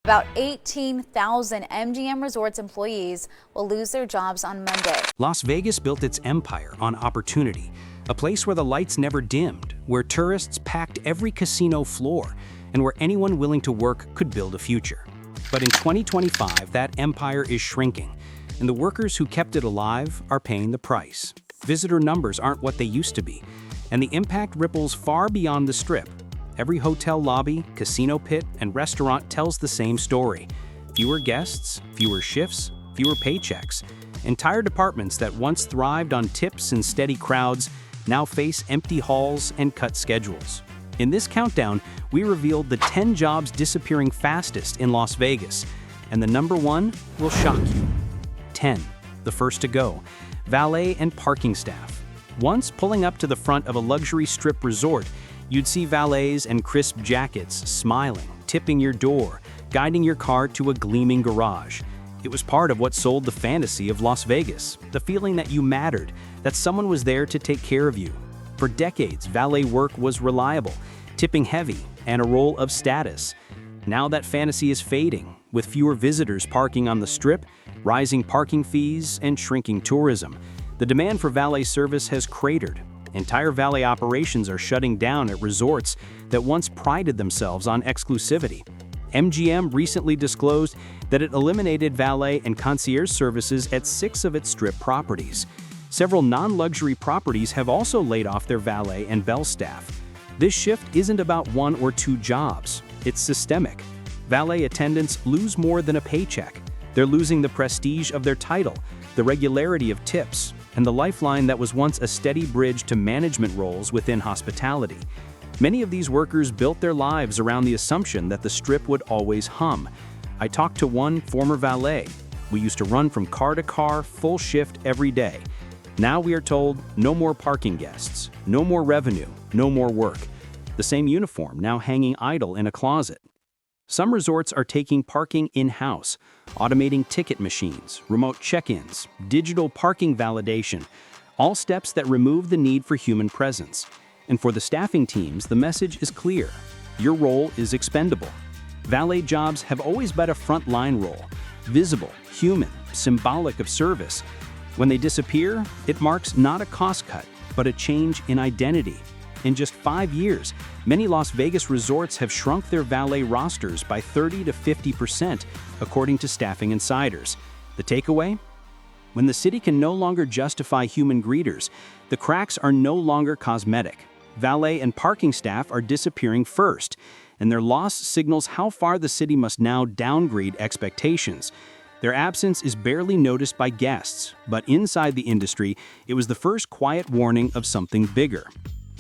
About 18,000 MGM Resorts employees will lose their jobs on Monday. Las Vegas built its empire on opportunity, a place where the lights never dimmed, where tourists packed every casino floor, and where anyone willing to work could build a future. But in 2025, that empire is shrinking, and the workers who kept it alive are paying the price. Visitor numbers aren't what they used to be, and the impact ripples far beyond the Strip. Every hotel lobby, casino pit, and restaurant tells the same story. Fewer guests, fewer shifts, fewer paychecks. Entire departments that once thrived on tips and steady crowds now face empty halls and cut schedules. In this countdown, we revealed the 10 jobs disappearing fastest in Las Vegas, and the number one will shock you. 10. The first to go. Valet and parking staff. Once pulling up to the front of a luxury Strip resort, you'd see valets in crisp jackets smiling, tipping your door, guiding your car to a gleaming garage. It was part of what sold the fantasy of Las Vegas, the feeling that you mattered, that someone was there to take care of you. For decades, valet work was reliable, tipping heavy, and a role of status. Now that fantasy is fading, with fewer visitors parking on the Strip, rising parking fees, and shrinking tourism. The demand for valet service has cratered. Entire valet operations are shutting down at resorts that once prided themselves on exclusivity. MGM recently disclosed that it eliminated valet and concierge services at 6 of its Strip properties. Several non-luxury properties have also laid off their valet and bell staff. This shift isn't about 1 or 2 jobs. It's systemic. Valet attendants lose more than a paycheck. They're losing the prestige of their title, the regularity of tips, and the lifeline that was once a steady bridge to management roles within hospitality. Many of these workers built their lives around the assumption that the Strip would always hum. I talked to one former valet. We used to run from car to car, full shift every day. Now we are told, no more parking guests, no more revenue, no more work. The same uniform now hanging idle in a closet. Some resorts are taking parking in-house, automating ticket machines, remote check-ins, digital parking validation, all steps that remove the need for human presence. And for the staffing teams, the message is clear. Your role is expendable. Valet jobs have always been a front-line role, visible, human, symbolic of service. When they disappear, it marks not a cost cut, but a change in identity. In just 5 years, many Las Vegas resorts have shrunk their valet rosters by 30 to 50%, according to staffing insiders. The takeaway? When the city can no longer justify human greeters, the cracks are no longer cosmetic. Valet and parking staff are disappearing first, and their loss signals how far the city must now downgrade expectations. Their absence is barely noticed by guests, but inside the industry, it was the first quiet warning of something bigger.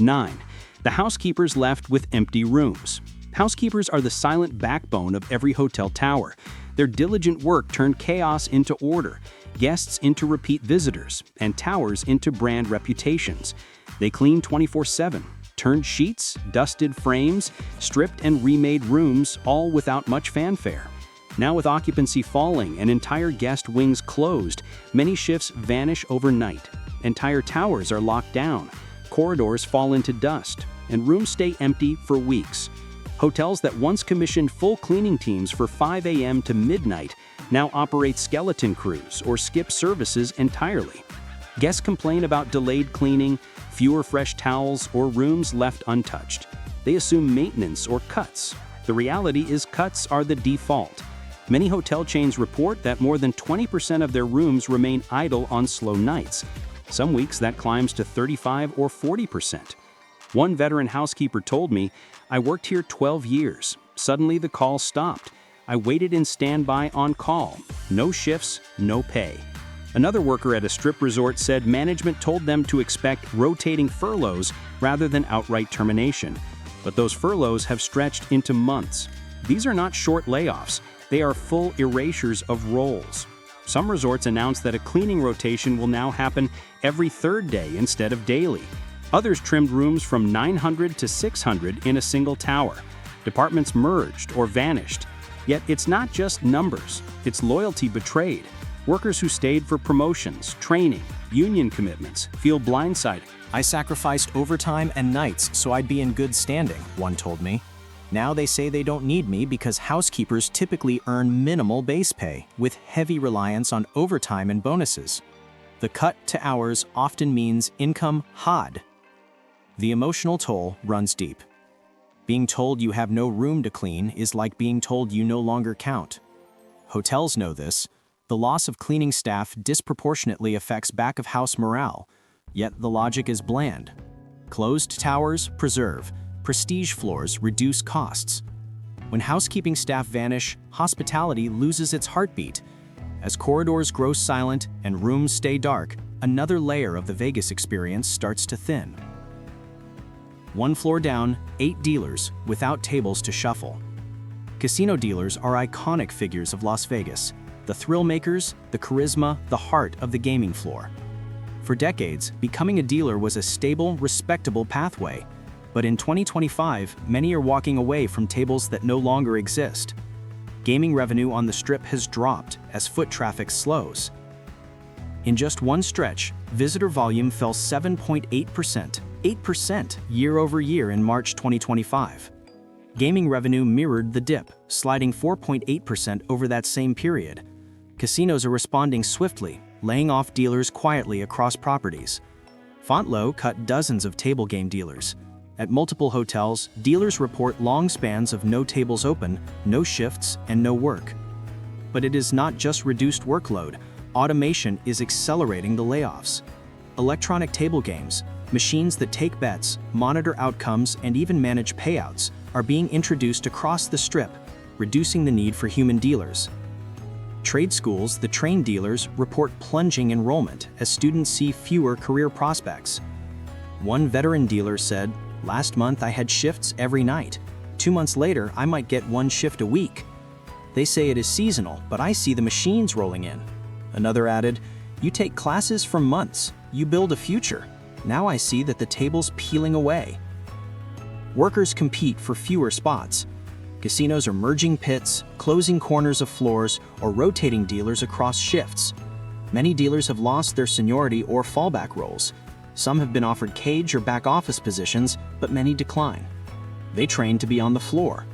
9. The housekeepers left with empty rooms. Housekeepers are the silent backbone of every hotel tower. Their diligent work turned chaos into order, guests into repeat visitors, and towers into brand reputations. They cleaned 24/7, turned sheets, dusted frames, stripped and remade rooms, all without much fanfare. Now with occupancy falling and entire guest wings closed, many shifts vanish overnight. Entire towers are locked down. Corridors fall into dust, and rooms stay empty for weeks. Hotels that once commissioned full cleaning teams for 5 a.m. to midnight now operate skeleton crews or skip services entirely. Guests complain about delayed cleaning, fewer fresh towels, or rooms left untouched. They assume maintenance or cuts. The reality is cuts are the default. Many hotel chains report that more than 20% of their rooms remain idle on slow nights. Some weeks that climbs to 35 or 40%. One veteran housekeeper told me, "I worked here 12 years. Suddenly the call stopped. I waited in standby on call. No shifts, no pay." Another worker at a Strip resort said management told them to expect rotating furloughs rather than outright termination. But those furloughs have stretched into months. These are not short layoffs. They are full erasures of roles. Some resorts announced that a cleaning rotation will now happen every 3rd day instead of daily. Others trimmed rooms from 900 to 600 in a single tower. Departments merged or vanished. Yet it's not just numbers, it's loyalty betrayed. Workers who stayed for promotions, training, union commitments feel blindsided. "I sacrificed overtime and nights so I'd be in good standing," one told me. Now they say they don't need me because housekeepers typically earn minimal base pay, with heavy reliance on overtime and bonuses. The cut to hours often means income HOD. The emotional toll runs deep. Being told you have no room to clean is like being told you no longer count. Hotels know this. The loss of cleaning staff disproportionately affects back-of-house morale, yet the logic is bland. Closed towers preserve, prestige floors reduce costs. When housekeeping staff vanish, hospitality loses its heartbeat. As corridors grow silent and rooms stay dark, another layer of the Vegas experience starts to thin. One floor down, 8 dealers without tables to shuffle. Casino dealers are iconic figures of Las Vegas, the thrill makers, the charisma, the heart of the gaming floor. For decades, becoming a dealer was a stable, respectable pathway. But in 2025, many are walking away from tables that no longer exist. Gaming revenue on the Strip has dropped as foot traffic slows. In just one stretch, visitor volume fell 7.8%, 8% year over year in March 2025. Gaming revenue mirrored the dip, sliding 4.8% over that same period. Casinos are responding swiftly, laying off dealers quietly across properties. Fontlow cut dozens of table game dealers. At multiple hotels, dealers report long spans of no tables open, no shifts, and no work. But it is not just reduced workload. Automation is accelerating the layoffs. Electronic table games, machines that take bets, monitor outcomes, and even manage payouts, are being introduced across the Strip, reducing the need for human dealers. Trade schools that train dealers report plunging enrollment as students see fewer career prospects. One veteran dealer said, "Last month I had shifts every night. 2 months later, I might get 1 shift a week. They say it is seasonal, but I see the machines rolling in." Another added, "You take classes for months. You build a future. Now I see that the table's peeling away." Workers compete for fewer spots. Casinos are merging pits, closing corners of floors, or rotating dealers across shifts. Many dealers have lost their seniority or fallback roles. Some have been offered cage or back office positions, but many decline. They train to be on the floor.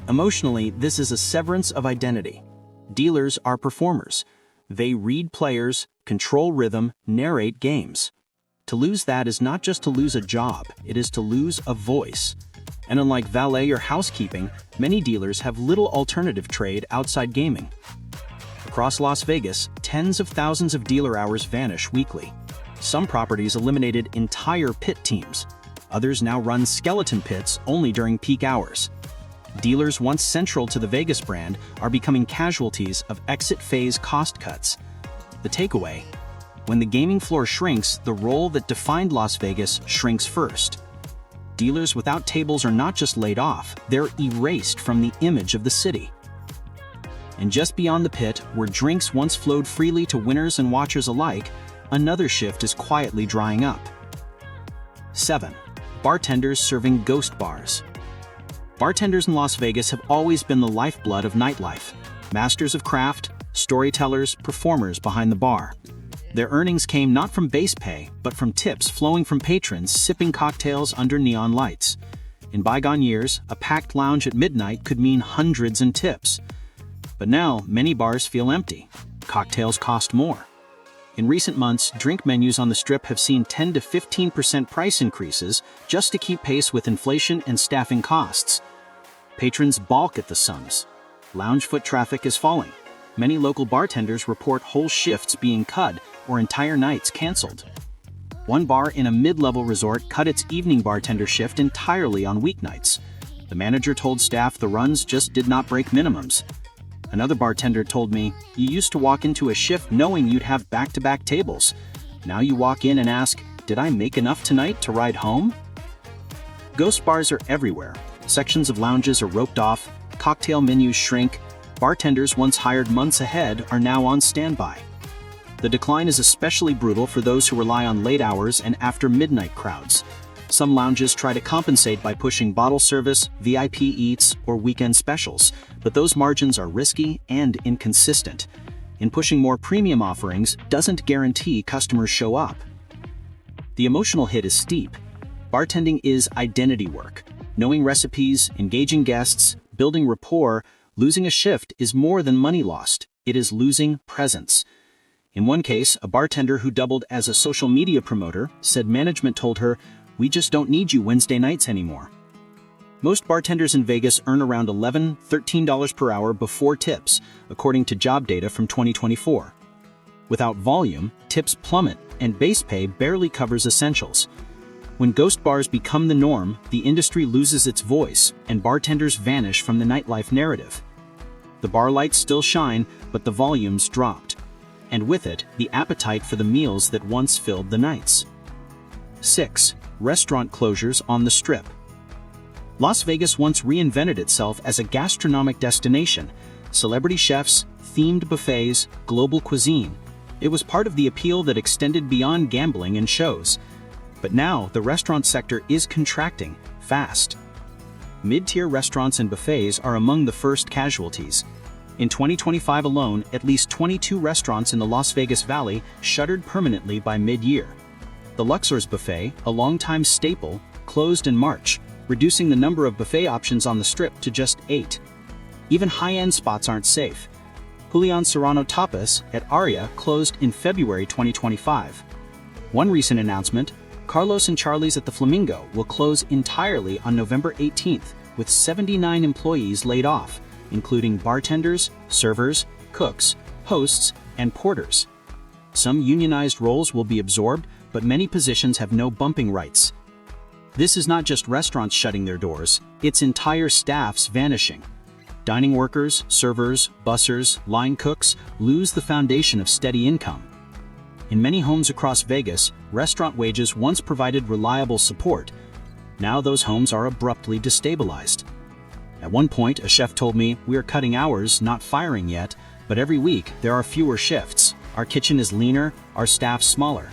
Emotionally, this is a severance of identity. Dealers are performers. They read players, control rhythm, narrate games. To lose that is not just to lose a job, it is to lose a voice. And unlike valet or housekeeping, many dealers have little alternative trade outside gaming. Across Las Vegas, tens of thousands of dealer hours vanish weekly. Some properties eliminated entire pit teams. Others now run skeleton pits only during peak hours. Dealers once central to the Vegas brand are becoming casualties of exit phase cost cuts. The takeaway: when the gaming floor shrinks, the role that defined Las Vegas shrinks first. Dealers without tables are not just laid off, they're erased from the image of the city. And just beyond the pit, where drinks once flowed freely to winners and watchers alike, another shift is quietly drying up. 7. Bartenders serving ghost bars. Bartenders in Las Vegas have always been the lifeblood of nightlife. Masters of craft, storytellers, performers behind the bar. Their earnings came not from base pay, but from tips flowing from patrons sipping cocktails under neon lights. In bygone years, a packed lounge at midnight could mean hundreds in tips. But now, many bars feel empty. Cocktails cost more. In recent months, drink menus on the Strip have seen 10 to 15% price increases just to keep pace with inflation and staffing costs. Patrons balk at the sums. Lounge foot traffic is falling. Many local bartenders report whole shifts being cut or entire nights canceled. One bar in a mid-level resort cut its evening bartender shift entirely on weeknights. The manager told staff the runs just did not break minimums. Another bartender told me, "You used to walk into a shift knowing you'd have back-to-back tables. Now you walk in and ask, 'Did I make enough tonight to ride home?'" Ghost bars are everywhere. Sections of lounges are roped off, cocktail menus shrink. Bartenders once hired months ahead are now on standby. The decline is especially brutal for those who rely on late hours and after midnight crowds. Some lounges try to compensate by pushing bottle service, VIP eats, or weekend specials, but those margins are risky and inconsistent. And pushing more premium offerings doesn't guarantee customers show up. The emotional hit is steep. Bartending is identity work. Knowing recipes, engaging guests, building rapport, losing a shift is more than money lost. It is losing presence. In one case, a bartender who doubled as a social media promoter said management told her, "We just don't need you Wednesday nights anymore." Most bartenders in Vegas earn around $11, $13 per hour before tips, according to job data from 2024. Without volume, tips plummet, and base pay barely covers essentials. When ghost bars become the norm, the industry loses its voice, and bartenders vanish from the nightlife narrative. The bar lights still shine, but the volumes dropped. And with it, the appetite for the meals that once filled the nights. 6. Restaurant closures on the Strip. Las Vegas once reinvented itself as a gastronomic destination. Celebrity chefs, themed buffets, global cuisine. It was part of the appeal that extended beyond gambling and shows. But now, the restaurant sector is contracting, fast. Mid-tier restaurants and buffets are among the first casualties. In 2025 alone, at least 22 restaurants in the Las Vegas Valley shuttered permanently by mid-year. The Luxor's buffet, a longtime staple, closed in March, reducing the number of buffet options on the Strip to just 8. Even high-end spots aren't safe. Julian Serrano Tapas at Aria closed in February 2025. One recent announcement, Carlos and Charlie's at the Flamingo will close entirely on November 18th, with 79 employees laid off, including bartenders, servers, cooks, hosts, and porters. Some unionized roles will be absorbed, but many positions have no bumping rights. This is not just restaurants shutting their doors, it's entire staffs vanishing. Dining workers, servers, bussers, line cooks lose the foundation of steady income. In many homes across Vegas, restaurant wages once provided reliable support. Now those homes are abruptly destabilized. At one point, a chef told me, "We are cutting hours, not firing yet, but every week there are fewer shifts. Our kitchen is leaner, our staff smaller."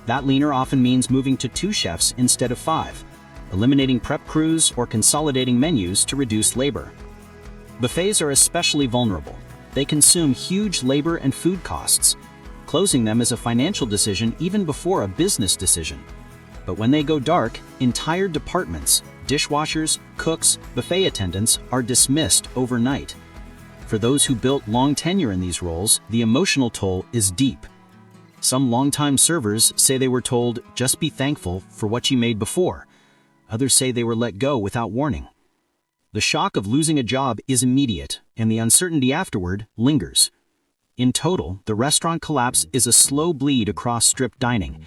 That leaner often means moving to 2 chefs instead of 5, eliminating prep crews or consolidating menus to reduce labor. Buffets are especially vulnerable. They consume huge labor and food costs. Closing them is a financial decision even before a business decision. But when they go dark, entire departments, dishwashers, cooks, buffet attendants, are dismissed overnight. For those who built long tenure in these roles, the emotional toll is deep. Some longtime servers say they were told, "Just be thankful for what you made before." Others say they were let go without warning. The shock of losing a job is immediate, and the uncertainty afterward lingers. In total, the restaurant collapse is a slow bleed across Strip dining.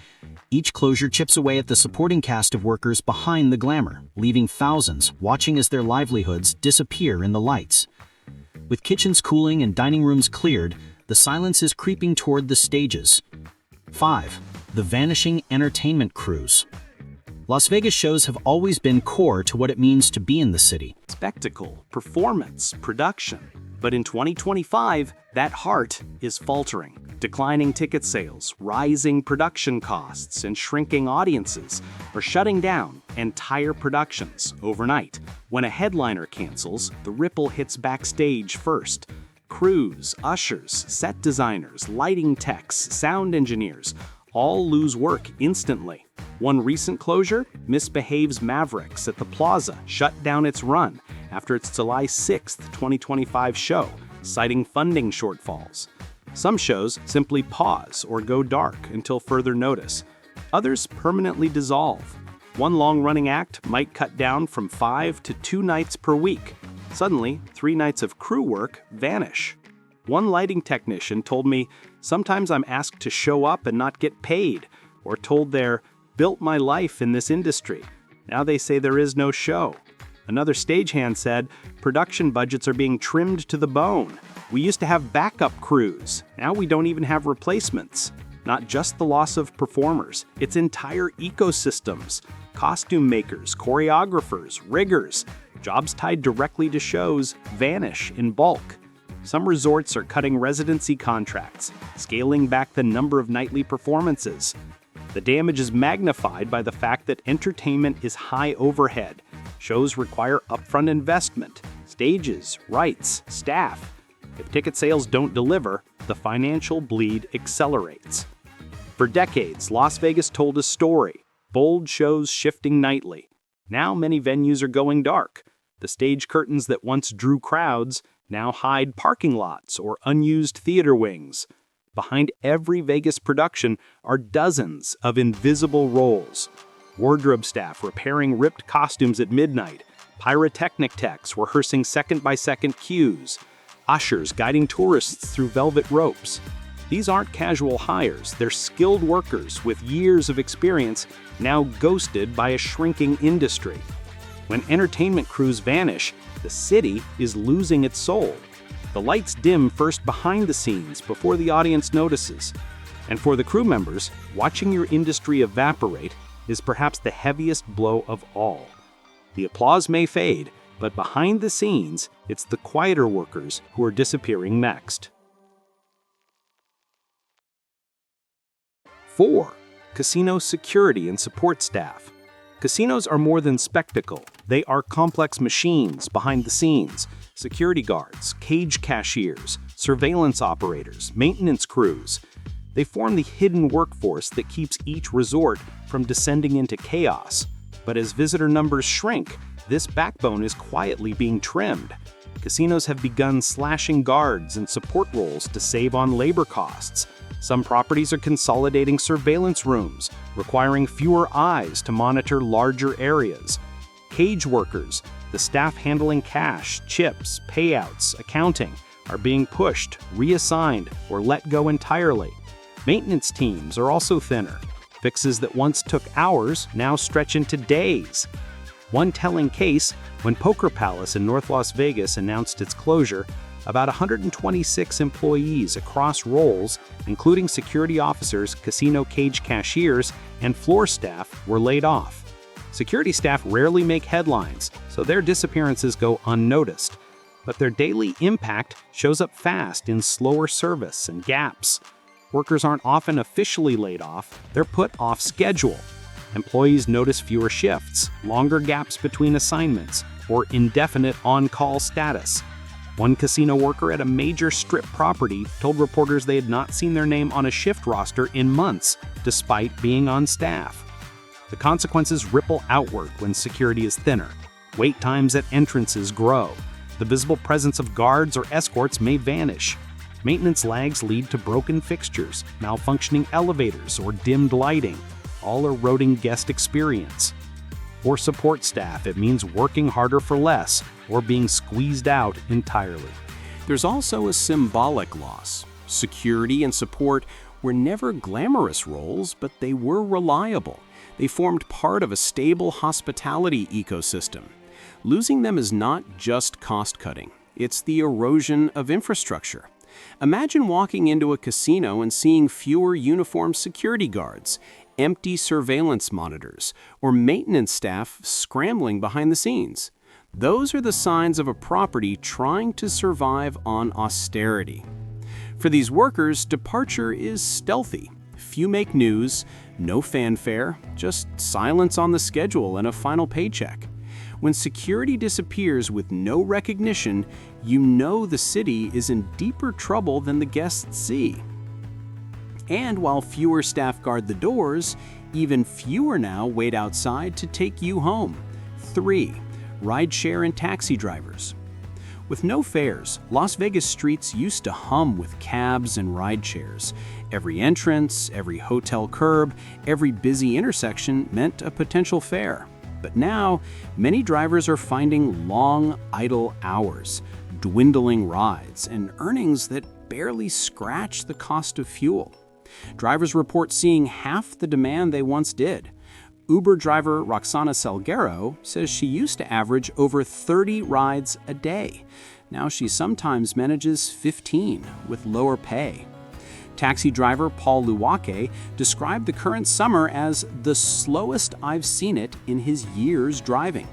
Each closure chips away at the supporting cast of workers behind the glamour, leaving thousands watching as their livelihoods disappear in the lights. With kitchens cooling and dining rooms cleared, the silence is creeping toward the stages. 5. The vanishing entertainment crews. Las Vegas shows have always been core to what it means to be in the city. Spectacle, performance, production. But in 2025, that heart is faltering. Declining ticket sales, rising production costs, and shrinking audiences are shutting down entire productions overnight. When a headliner cancels, the ripple hits backstage first. Crews, ushers, set designers, lighting techs, sound engineers all lose work instantly. One recent closure, Misbehaves Mavericks at the Plaza shut down its run after its July 6, 2025 show, citing funding shortfalls. Some shows simply pause or go dark until further notice. Others permanently dissolve. One long-running act might cut down from 5 to 2 nights per week. Suddenly, 3 nights of crew work vanish. One lighting technician told me, "Sometimes I'm asked to show up and not get paid," or told they're "built my life in this industry. Now they say there is no show." Another stagehand said, "Production budgets are being trimmed to the bone. We used to have backup crews. Now we don't even have replacements." Not just the loss of performers, it's entire ecosystems. Costume makers, choreographers, riggers, jobs tied directly to shows vanish in bulk. Some resorts are cutting residency contracts, scaling back the number of nightly performances. The damage is magnified by the fact that entertainment is high overhead. Shows require upfront investment, stages, rights, staff. If ticket sales don't deliver, the financial bleed accelerates. For decades, Las Vegas told a story, bold shows shifting nightly. Now many venues are going dark. The stage curtains that once drew crowds now hide parking lots or unused theater wings. Behind every Vegas production are dozens of invisible roles. Wardrobe staff repairing ripped costumes at midnight, pyrotechnic techs rehearsing second-by-second cues, ushers guiding tourists through velvet ropes. These aren't casual hires, they're skilled workers with years of experience now ghosted by a shrinking industry. When entertainment crews vanish, the city is losing its soul. The lights dim first behind the scenes before the audience notices. And for the crew members, watching your industry evaporate is perhaps the heaviest blow of all. The applause may fade, but behind the scenes, it's the quieter workers who are disappearing next. 4. Casino security and support staff. Casinos are more than spectacle. They are complex machines behind the scenes. Security guards, cage cashiers, surveillance operators, maintenance crews. They form the hidden workforce that keeps each resort from descending into chaos. But as visitor numbers shrink, this backbone is quietly being trimmed. Casinos have begun slashing guards and support roles to save on labor costs. Some properties are consolidating surveillance rooms, requiring fewer eyes to monitor larger areas. Cage workers, the staff handling cash, chips, payouts, accounting, are being pushed, reassigned, or let go entirely. Maintenance teams are also thinner. Fixes that once took hours now stretch into days. One telling case, when Poker Palace in North Las Vegas announced its closure, about 126 employees across roles, including security officers, casino cage cashiers, and floor staff, were laid off. Security staff rarely make headlines, so their disappearances go unnoticed. But their daily impact shows up fast in slower service and gaps. Workers aren't often officially laid off, they're put off schedule. Employees notice fewer shifts, longer gaps between assignments, or indefinite on-call status. One casino worker at a major strip property told reporters they had not seen their name on a shift roster in months, despite being on staff. The consequences ripple outward when security is thinner. Wait times at entrances grow. The visible presence of guards or escorts may vanish. Maintenance lags lead to broken fixtures, malfunctioning elevators, or dimmed lighting, all eroding guest experience. For support staff, it means working harder for less or being squeezed out entirely. There's also a symbolic loss. Security and support were never glamorous roles, but they were reliable. They formed part of a stable hospitality ecosystem. Losing them is not just cost-cutting. It's the erosion of infrastructure. Imagine walking into a casino and seeing fewer uniformed security guards, empty surveillance monitors, or maintenance staff scrambling behind the scenes. Those are the signs of a property trying to survive on austerity. For these workers, departure is stealthy. Few make news, no fanfare, just silence on the schedule and a final paycheck. When security disappears with no recognition, you know the city is in deeper trouble than the guests see. And while fewer staff guard the doors, even fewer now wait outside to take you home. 3. Rideshare and taxi drivers. With no fares, Las Vegas streets used to hum with cabs and rideshares. Every entrance, every hotel curb, every busy intersection meant a potential fare. But now, many drivers are finding long, idle hours, dwindling rides, and earnings that barely scratch the cost of fuel. Drivers report seeing half the demand they once did. Uber driver Roxana Salguero says she used to average over 30 rides a day. Now she sometimes manages 15 with lower pay. Taxi driver Paul Luwake described the current summer as the slowest I've seen it in his years driving.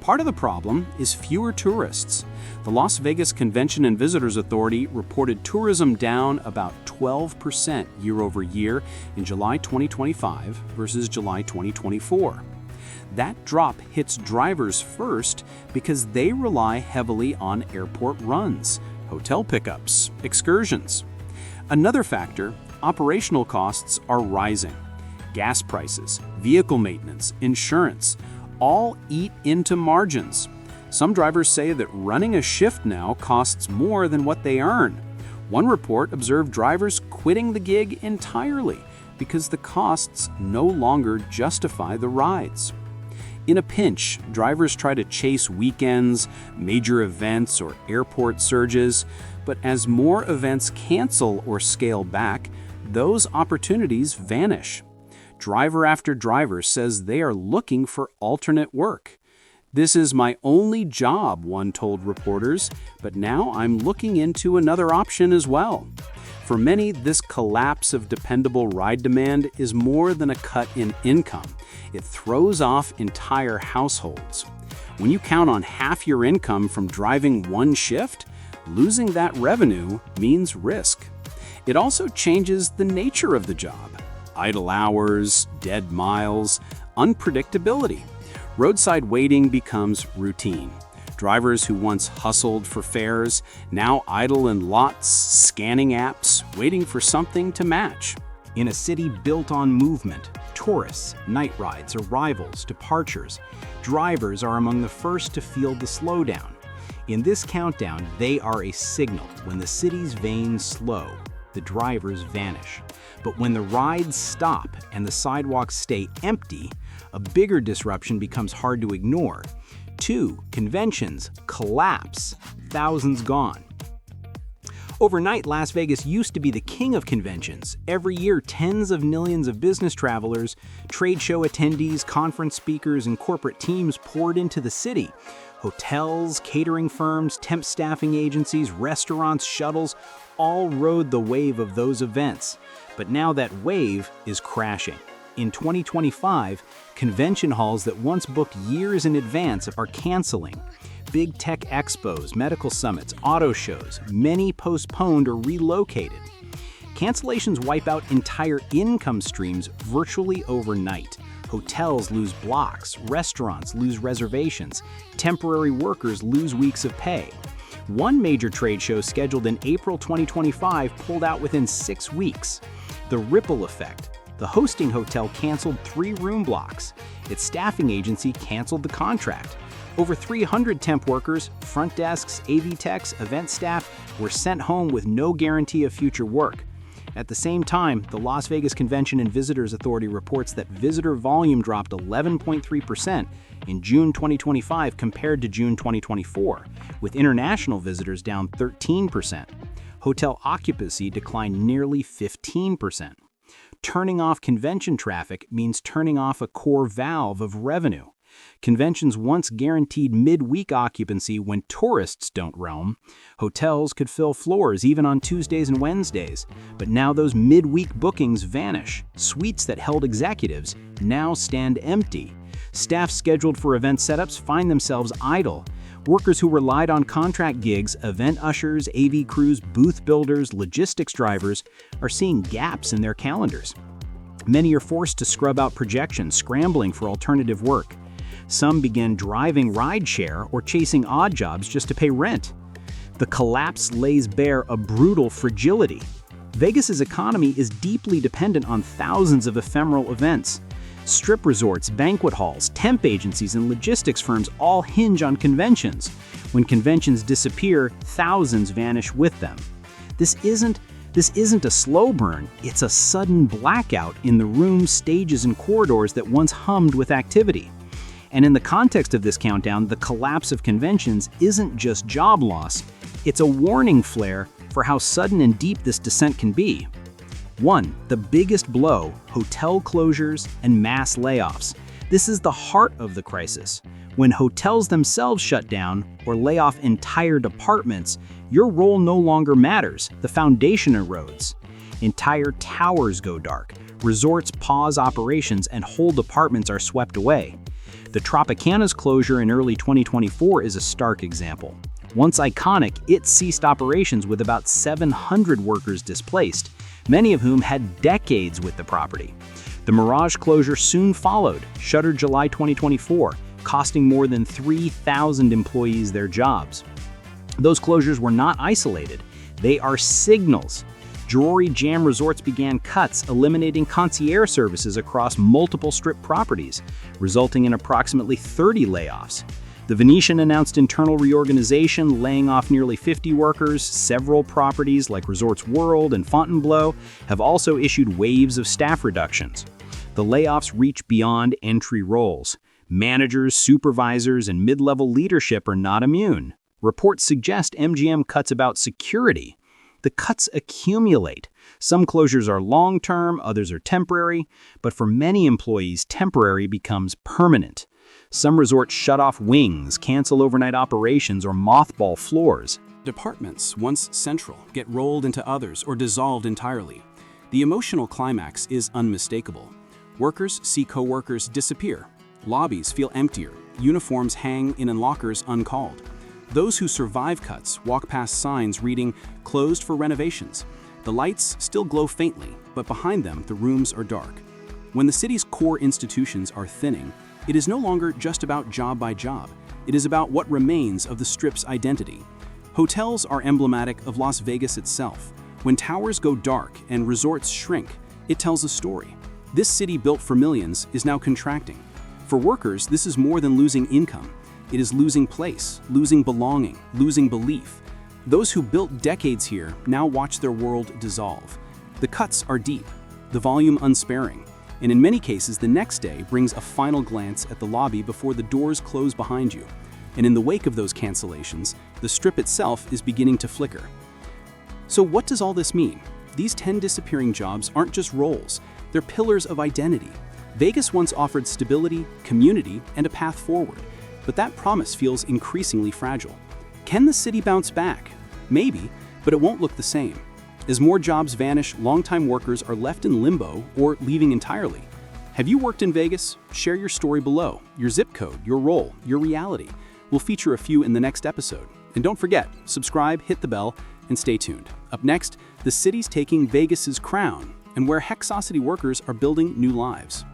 Part of the problem is fewer tourists. The Las Vegas Convention and Visitors Authority reported tourism down about 12% year over year in July 2025 versus July 2024. That drop hits drivers first because they rely heavily on airport runs, hotel pickups, excursions. Another factor, operational costs are rising. Gas prices, vehicle maintenance, insurance, all eat into margins. Some drivers say that running a shift now costs more than what they earn. One report observed drivers quitting the gig entirely because the costs no longer justify the rides. In a pinch, drivers try to chase weekends, major events, or airport surges, but as more events cancel or scale back, those opportunities vanish. Driver after driver says they are looking for alternate work. "This is my only job," one told reporters, "but now I'm looking into another option as well." For many, this collapse of dependable ride demand is more than a cut in income. It throws off entire households. When you count on half your income from driving one shift, losing that revenue means risk. It also changes the nature of the job. Idle hours, dead miles, unpredictability. Roadside waiting becomes routine. Drivers who once hustled for fares now idle in lots, scanning apps, waiting for something to match. In a city built on movement, tourists, night rides, arrivals, departures, drivers are among the first to feel the slowdown. In this countdown, they are a signal. When the city's veins slow, the drivers vanish. But when the rides stop and the sidewalks stay empty, a bigger disruption becomes hard to ignore. 2. Conventions collapse, thousands gone. Overnight, Las Vegas used to be the king of conventions. Every year, tens of millions of business travelers, trade show attendees, conference speakers, and corporate teams poured into the city. Hotels, catering firms, temp staffing agencies, restaurants, shuttles, all rode the wave of those events. But now that wave is crashing. In 2025, convention halls that once booked years in advance are canceling. Big tech expos, medical summits, auto shows, many postponed or relocated. Cancellations wipe out entire income streams virtually overnight. Hotels lose blocks, restaurants lose reservations, temporary workers lose weeks of pay. One major trade show scheduled in April 2025 pulled out within 6 weeks. The ripple effect. The hosting hotel canceled 3 room blocks. Its staffing agency canceled the contract. Over 300 temp workers, front desks, AV techs, event staff were sent home with no guarantee of future work. At the same time, the Las Vegas Convention and Visitors Authority reports that visitor volume dropped 11.3% in June 2025 compared to June 2024, with international visitors down 13%. Hotel occupancy declined nearly 15%. Turning off convention traffic means turning off a core valve of revenue. Conventions once guaranteed midweek occupancy when tourists don't roam. Hotels could fill floors even on Tuesdays and Wednesdays, but now those midweek bookings vanish. Suites that held executives now stand empty. Staff scheduled for event setups find themselves idle. Workers who relied on contract gigs, event ushers, AV crews, booth builders, logistics drivers, are seeing gaps in their calendars. Many are forced to scrub out projections, scrambling for alternative work. Some begin driving rideshare or chasing odd jobs just to pay rent. The collapse lays bare a brutal fragility. Vegas's economy is deeply dependent on thousands of ephemeral events. Strip resorts, banquet halls, temp agencies, and logistics firms all hinge on conventions. When conventions disappear, thousands vanish with them. This isn't a slow burn, it's a sudden blackout in the rooms, stages, and corridors that once hummed with activity. And in the context of this countdown, the collapse of conventions isn't just job loss, it's a warning flare for how sudden and deep this descent can be. 1. The biggest blow, hotel closures and mass layoffs. This is the heart of the crisis. When hotels themselves shut down or lay off entire departments, your role no longer matters. The foundation erodes. Entire towers go dark. Resorts pause operations and whole departments are swept away. The Tropicana's closure in early 2024 is a stark example. Once iconic, it ceased operations with about 700 workers displaced, many of whom had decades with the property. The Mirage closure soon followed, shuttered July 2024, costing more than 3,000 employees their jobs. Those closures were not isolated. They are signals. Drury Jam Resorts began cuts, eliminating concierge services across multiple Strip properties, resulting in approximately 30 layoffs. The Venetian announced internal reorganization, laying off nearly 50 workers. Several properties like Resorts World and Fontainebleau have also issued waves of staff reductions. The layoffs reach beyond entry roles. Managers, supervisors, and mid-level leadership are not immune. Reports suggest MGM cuts about security. The cuts accumulate. Some closures are long-term, others are temporary, but for many employees, temporary becomes permanent. Some resorts shut off wings, cancel overnight operations, or mothball floors. Departments, once central, get rolled into others or dissolved entirely. The emotional climax is unmistakable. Workers see coworkers disappear. Lobbies feel emptier. Uniforms hang in lockers uncalled. Those who survive cuts walk past signs reading, "Closed for renovations." The lights still glow faintly, but behind them the rooms are dark. When the city's core institutions are thinning, it is no longer just about job by job. It is about what remains of the Strip's identity. Hotels are emblematic of Las Vegas itself. When towers go dark and resorts shrink, it tells a story. This city built for millions is now contracting. For workers, this is more than losing income. It is losing place, losing belonging, losing belief. Those who built decades here now watch their world dissolve. The cuts are deep, the volume unsparing, and in many cases the next day brings a final glance at the lobby before the doors close behind you. And in the wake of those cancellations, the Strip itself is beginning to flicker. So what does all this mean? These 10 disappearing jobs aren't just roles, they're pillars of identity. Vegas once offered stability, community, and a path forward, but that promise feels increasingly fragile. Can the city bounce back? Maybe, but it won't look the same. As more jobs vanish, longtime workers are left in limbo or leaving entirely. Have you worked in Vegas? Share your story below, your zip code, your role, your reality. We'll feature a few in the next episode. And don't forget, subscribe, hit the bell, and stay tuned. Up next, the city's taking Vegas's crown, and where Hexosity workers are building new lives.